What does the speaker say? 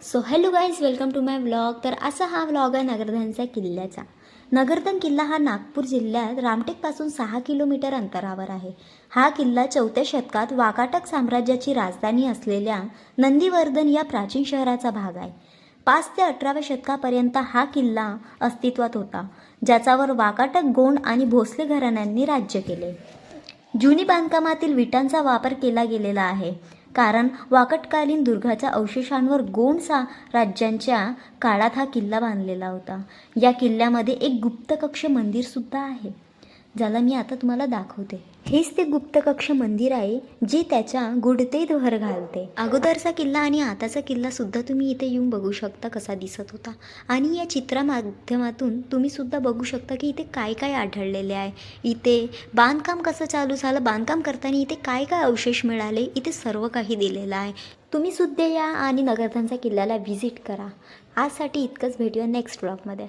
So hello guys, welcome to my vlog. तर असा हा व्लॉग आहे नगरधनच्या किल्ल्याचा. नगरधन किल्ला हा नागपूर जिल्ह्यात रामटेकपासून 6 किलोमीटर अंतरावर आहे. हा किल्ला 4थ्या शतकात वाकाटक साम्राज्याची राजधानी असलेल्या नंदीवर्धन या प्राचीन शहराचा भाग आहे. 5 ते 18व्या शतकापर्यंत हा किल्ला अस्तित्वात होता, ज्याच्यावर वाकाटक गोंड आणि भोसले घराण्यांनी राज्य केले. जुनी बांधकामातील विटांचा वापर केला गेलेला आहे, कारण वाकटकालीन दुर्गाच्या अवशेषांवर गोंड राज्यांच्या काळात हा किल्ला बांधलेला होता. या किल्ल्यामध्ये एक गुप्तकक्ष मंदिरसुद्धा आहे, ज्याला मी आता तुम्हाला दाखवते. हेच ते गुप्तकक्ष मंदिर आहे, जे त्याच्या गुढतेत भर घालते. अगोदरचा किल्ला आणि आताचा किल्लासुद्धा तुम्ही इथे येऊन बघू शकता कसा दिसत होता. आणि या चित्रा माध्यमातून तुम्ही सुद्धा बघू शकता की इथे काय काय आढळलेले आहे. इथे बांधकाम कसं चालू झालं, बांधकाम करताना इथे काय काय अवशेष मिळाले, इथे सर्व काही दिलेलं आहे. तुम्ही सुद्धा या आणि नगरधनच्या किल्ल्याला व्हिजिट करा. आजसाठी इतकंच. भेटूया नेक्स्ट व्लॉगमध्ये.